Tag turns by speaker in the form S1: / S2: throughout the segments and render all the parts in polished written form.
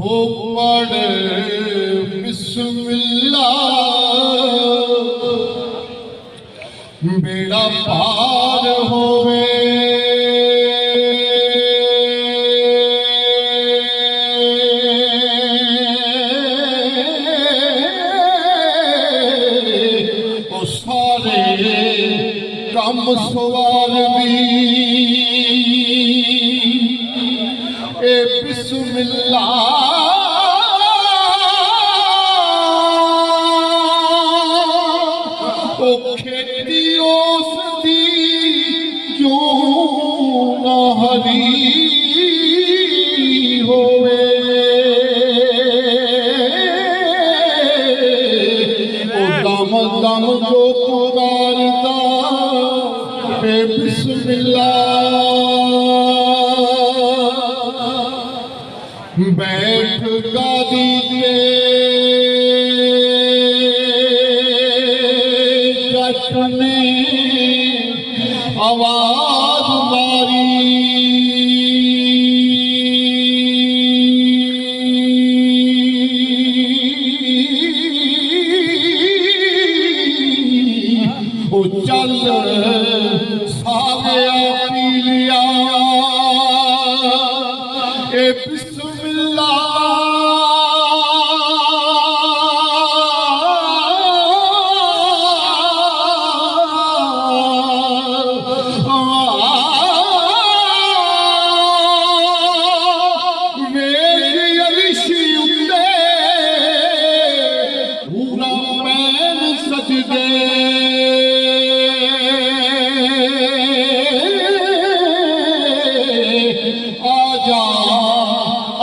S1: हो पढ़ बिस्मिल्लाह बेड़ा पार होवे। कम सवार भी ए बिस्मिल्लाह ओ खेती उसदी क्यों ना हरी होवे। ओ दम दम जो पुकारता बिस्मिल्लाह बैठ गादी पे जट ने आवाज मारी ओ चल सारे पी लिया ए बिस्मिल्लाह वेख अलिशी उते पूरा पैन सजदे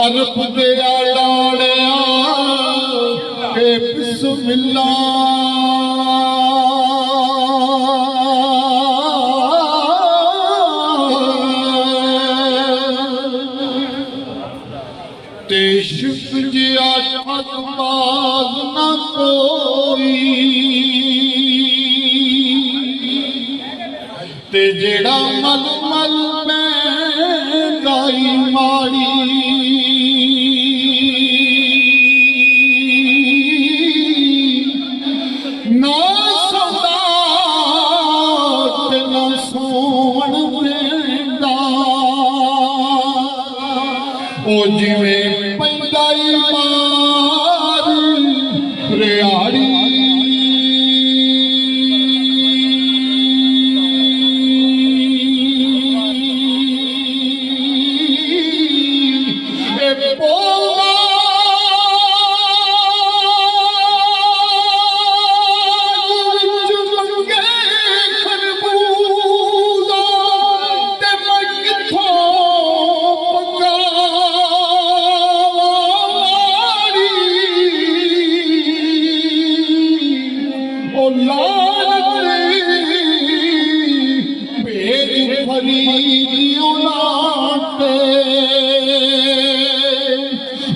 S1: अरब दिया डाड़िया ए बिस्मिल्लाह ते शुक जिया ठगबाज न कोई ते जेड़ा मल मल में गाई माड़ी ना सदा ना सोन देंदा ओ जिवें पैंदाई मार रियाड़ी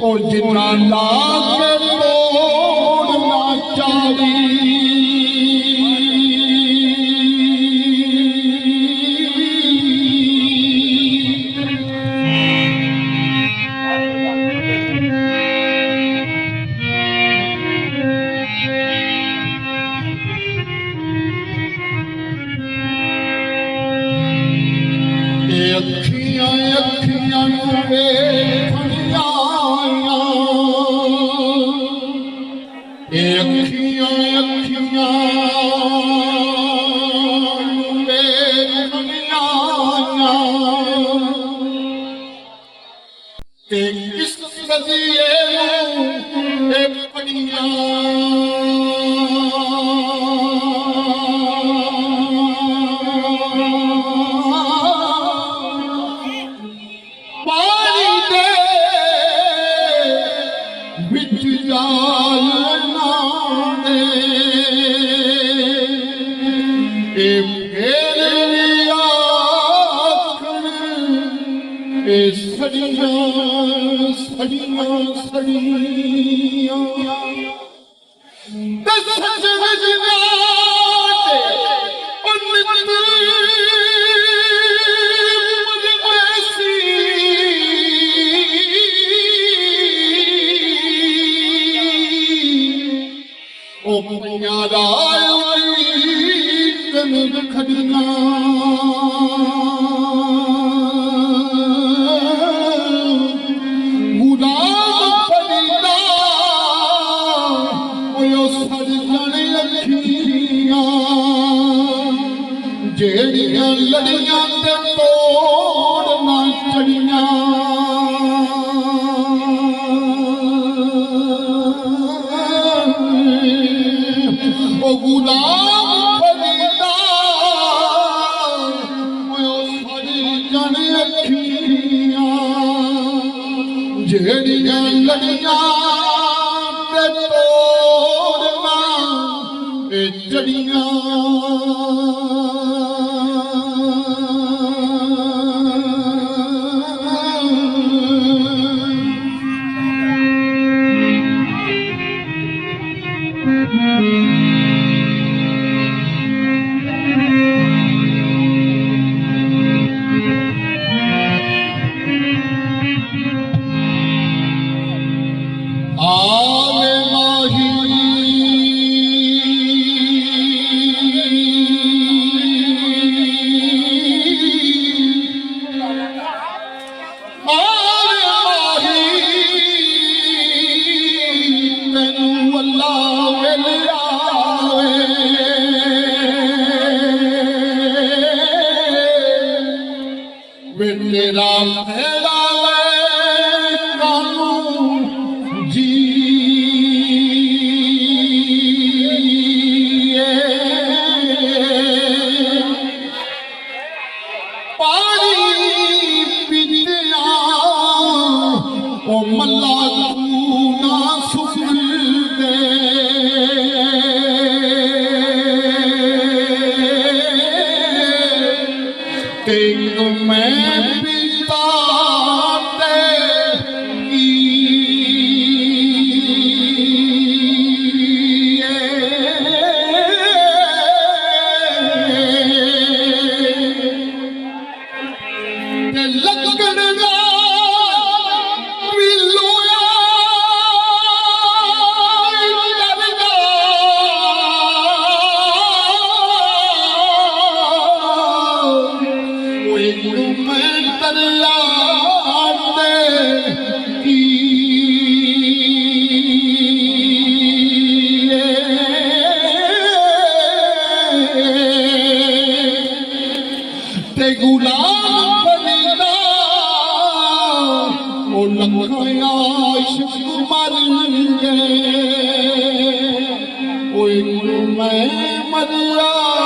S1: और जिन्ना लाग तोड़ना चाही अखियां अखियां वेखणियां अखियां अखियां वेखणियां ते किस सदिए ए पड़ियां सड़ियां सड़ियां सड़ियां दस ਪਈਆਂ ਰਾਈ ਕਨਦ ਖੜੀਆਂ ਗੁਲਾਮ ਫਰੀਦਾ ਉਹ ਸੜ ਜਾਣੇ ਅੱਖੀਆਂ ਜਿਹੜੀਆਂ ਲੜੀਆਂ ਤੇ ਤੋੜ ਨਾ ਚੜੀਆਂ ਉਹ ਗੁਲਾਮ ਫਰੀਦਾ ਉਹ ਸੜ ਜਾਣੇ ਅੱਖੀਆਂ ਜਿਹੜੀਆਂ ਲੜੀਆਂ ਤੇ ਤੋੜਨਾ ਇਹ ਜੜੀਆਂ ਆਲੇ ਮਾਹੀ ਤੈਨੂੰ ਅੱਲਾ ਮਿਲਾਵੇ ਵੇ ਤੇਰਾ ਫੈਲਾਵੇ ਕਾਨੂੰ ਜੀ ओ मल्ला तू ना सुन दे तेन मैं पिता ते गुलाम फरीदा ओ लखया इश्क मरेंगे ओए मैं मरिया